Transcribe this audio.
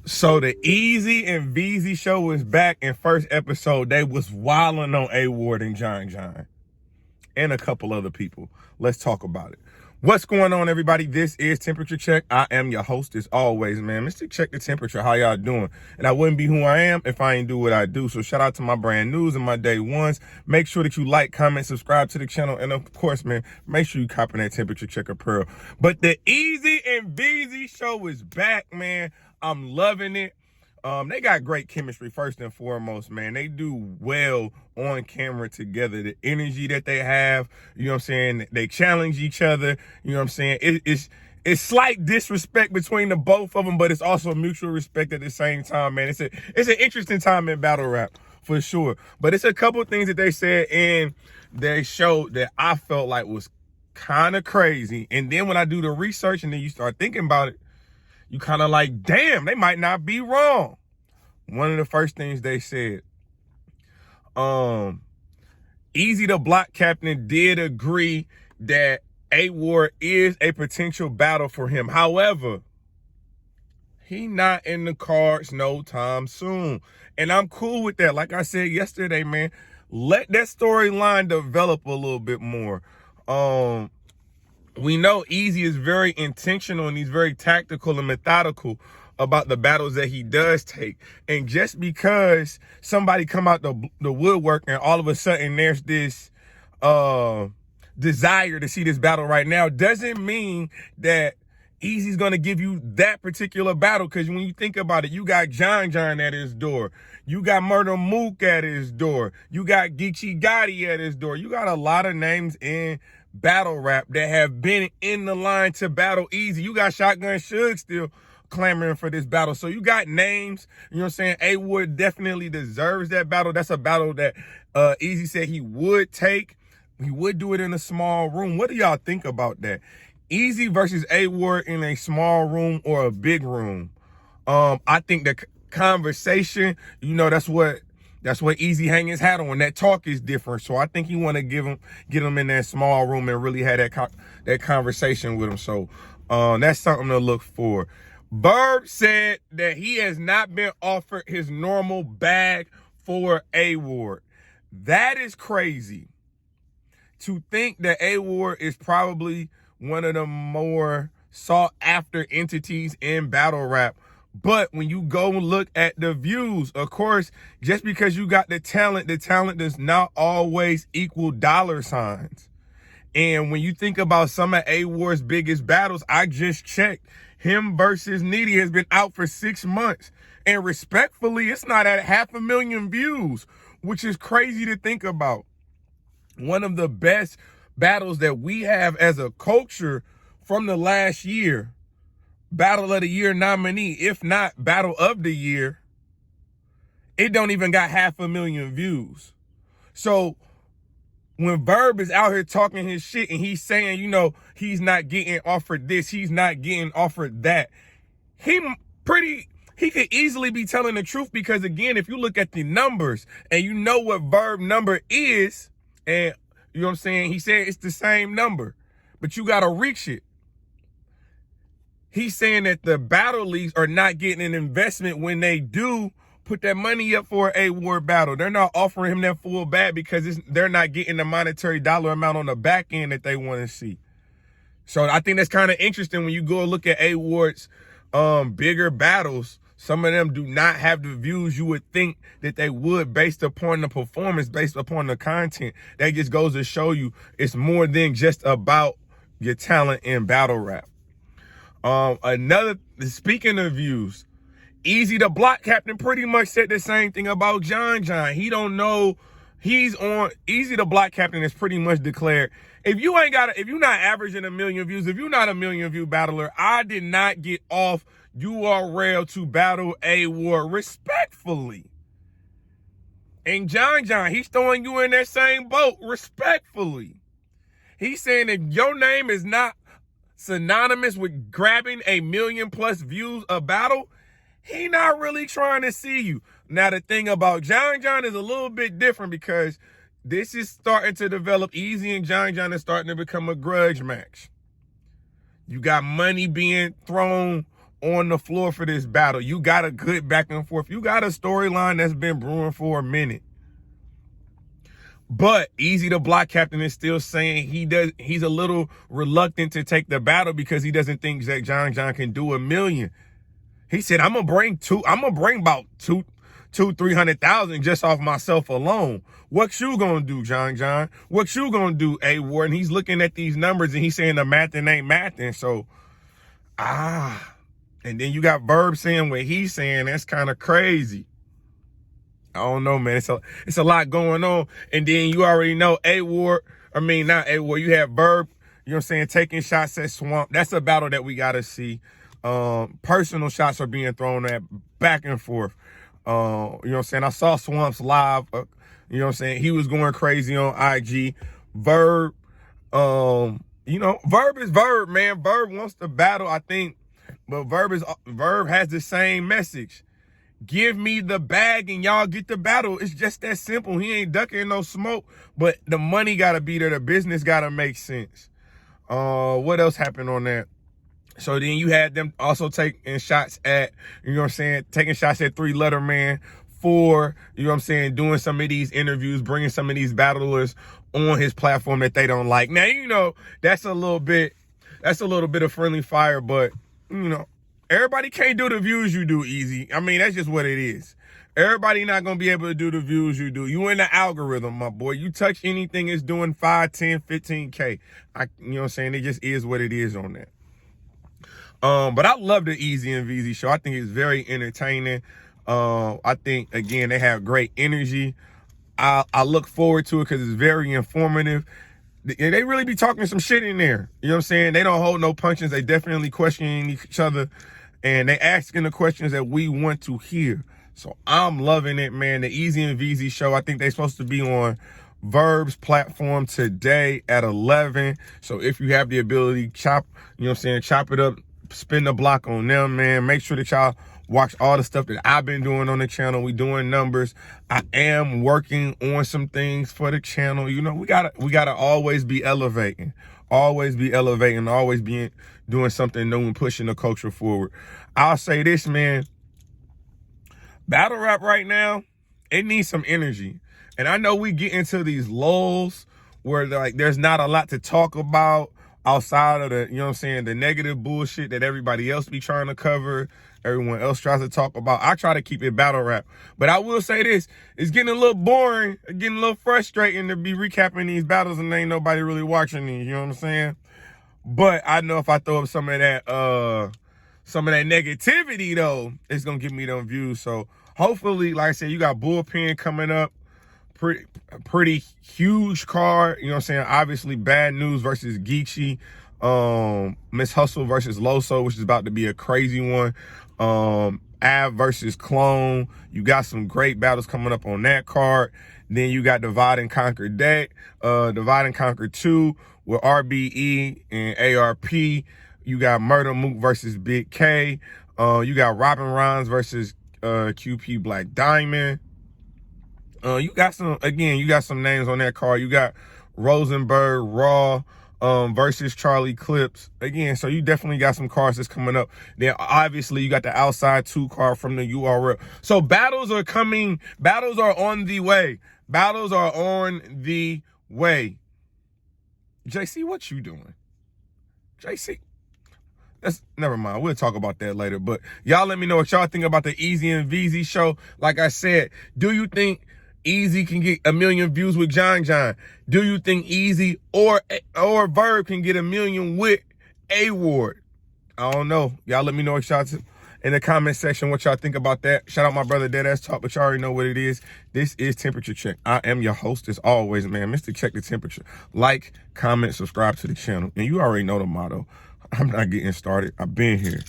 So the Eazy and Veezy show is back. In first episode, they was wilding on A Ward and John and a couple other people. Let's talk about it. What's going on, everybody? This is Temperature Check. I am your host as always, man. Mr. Check the Temperature. How y'all doing? And I wouldn't be who I am if I ain't do what I do. So shout out to my brand news and my day ones. Make sure that you like, comment, subscribe to the channel. And of course, man, make sure you copy that Temperature Checker Pearl. But the Eazy and Veezy show is back, man. I'm loving it. They got great chemistry, first and foremost, man. They do well on camera together. The energy that they have, you know what I'm saying? They challenge each other, you know what I'm saying? It's slight disrespect between the both of them, but it's also mutual respect at the same time, man. It's an interesting time in battle rap, for sure. But it's a couple of things that they said in their show that I felt like was kind of crazy. And then when I do the research and then you start thinking about it, you kind of like, damn, they might not be wrong. One of the first things they said, Eazy the Block Captain did agree that A Ward is a potential battle for him. However, he not in the cards no time soon. And I'm cool with that. Like I said yesterday, man, let that storyline develop a little bit more. We know Eazy is very intentional and he's very tactical and methodical about the battles that he does take. And just because somebody come out the woodwork and all of a sudden there's this desire to see this battle right now doesn't mean that Eazy's going to give you that particular battle. Because when you think about it, you got John at his door. You got Murder Mook at his door. You got Geechee Gotti at his door. You got a lot of names in battle rap that have been in the line to battle Eazy. You got Shotgun Suge still clamoring for this battle. So you got names, you know what I'm saying? A Ward definitely deserves that battle. That's a battle that Eazy said he would take. He would do it in a small room. What do y'all think about that? Eazy versus A Ward in a small room or a big room? I think the conversation, you know, that's what Eazy hang his hat on. That talk is different. So I think he want to get him in that small room and really have that conversation with him. So that's something to look for. Verb said that he has not been offered his normal bag for A Ward. That is crazy. To think that A Ward is probably one of the more sought after entities in battle rap. But when you go look at the views, of course, just because you got the talent does not always equal dollar signs. And when you think about some of A Ward's biggest battles, I just checked. Him versus Needy has been out for 6 months. And respectfully, it's not at 500,000 views, which is crazy to think about. One of the best battles that we have as a culture from the last year, Battle of the Year nominee, if not Battle of the Year, it don't even got 500,000 views. So when Verb is out here talking his shit and he's saying, you know, he's not getting offered this, he's not getting offered that, he could easily be telling the truth. Because again, if you look at the numbers and you know what Verb number is, and you know what I'm saying, he said it's the same number, but you got to reach it. He's saying that the battle leagues are not getting an investment when they do put that money up for an A Ward battle. They're not offering him that full bag because they're not getting the monetary dollar amount on the back end that they want to see. So I think that's kind of interesting when you go look at A Ward's bigger battles. Some of them do not have the views you would think that they would based upon the performance, based upon the content. That just goes to show you it's more than just about your talent in battle rap. Speaking of views, Eazy the Block Captain pretty much said the same thing about John. He don't know he's on. Eazy the Block Captain is pretty much declared, if you're not averaging 1 million views, if you're not a 1 million view battler, I did not get off URL to battle A Ward respectfully. And John, he's throwing you in that same boat respectfully. He's saying if your name is not synonymous with grabbing 1 million+ views a battle, he not really trying to see you. Now the thing about John is a little bit different because this is starting to develop. Eazy and John is starting to become a grudge match. You got money being thrown on the floor for this battle. You got a good back and forth. You got a storyline that's been brewing for a minute. But Eazy, the block captain, is still saying he's a little reluctant to take the battle because he doesn't think that John can do 1 million. He said, I'm gonna bring about 300,000 just off myself alone. What you gonna do, John? What you gonna do, A Ward? And he's looking at these numbers and he's saying the mathing ain't mathing. So, and then you got Verb saying what he's saying. That's kind of crazy. I don't know, man. It's a lot going on. And then you already know not A Ward. You have Verb, you know what I'm saying, taking shots at Swamp. That's a battle that we got to see. Personal shots are being thrown at back and forth. You know what I'm saying? I saw Swamp's live. You know what I'm saying? He was going crazy on IG. Verb, Verb is Verb, man. Verb wants to battle, I think. But Verb has the same message. Give me the bag and y'all get the battle. It's just that simple. He ain't ducking no smoke, but the money got to be there. The business got to make sense. What else happened on that? So then you had them also taking shots at, you know what I'm saying, taking shots at 3 Letter Man, 4, you know what I'm saying, doing some of these interviews, bringing some of these battlers on his platform that they don't like. Now, you know, that's a little bit of friendly fire, but, you know, everybody can't do the views you do, Eazy. I mean, that's just what it is. Everybody not going to be able to do the views you do. You in the algorithm, my boy. You touch anything, it's doing 5, 10, 15K. You know what I'm saying? It just is what it is on that. But I love the Eazy and Veezy show. I think it's very entertaining. I think, again, they have great energy. I look forward to it because it's very informative. They really be talking some shit in there. You know what I'm saying? They don't hold no punches. They definitely questioning each other. And they asking the questions that we want to hear. So I'm loving it, man. The Eazy and Veezy show, I think they're supposed to be on Verb's platform today at 11. So if you have the ability, chop it up, spin the block on them, man. Make sure that y'all watch all the stuff that I've been doing on the channel. We doing numbers. I am working on some things for the channel. You know, we gotta always be elevating. Always be elevating, always be doing something new and pushing the culture forward. I'll say this, man. Battle rap right now, it needs some energy. And I know we get into these lulls where like there's not a lot to talk about outside of the, you know what I'm saying, the negative bullshit that everybody else be trying to cover, everyone else tries to talk about. I try to keep it battle rap. But I will say this, it's getting a little boring, getting a little frustrating to be recapping these battles and ain't nobody really watching these, you know what I'm saying? But I know if I throw up some of that negativity though, it's gonna give me them views. So hopefully, like I said, you got Bullpen coming up. Pretty huge card, you know what I'm saying? Obviously, Bad News versus Geechee, Miss Hustle versus Loso, which is about to be a crazy one. Av versus Clone. You got some great battles coming up on that card. Then you got Divide and Conquer Deck, Divide and Conquer 2 with RBE and ARP. You got Murder Mook versus Big K. You got Robin Rhymes versus QP Black Diamond. You got some names on that card. You got Rosenberg Raw versus Charlie Clips. Again, so you definitely got some cards that's coming up. Then obviously you got the Outside 2 card from the URL. So battles are coming. Battles are on the way. Battles are on the way. JC, what you doing? JC. Never mind. We'll talk about that later. But y'all let me know what y'all think about the Eazy and Veezy show. Like I said, do you think Eazy can get 1 million views with John? Do you think Eazy or Verb can get 1 million with A Ward? I don't know. Y'all let me know what y'all in the comment section what y'all think about that. Shout out my brother Deadass Talk, but y'all already know what it is. This is Temperature Check. I am your host as always, man. Mr. Check the Temperature. Like, comment, subscribe to the channel. And you already know the motto. I'm not getting started. I've been here.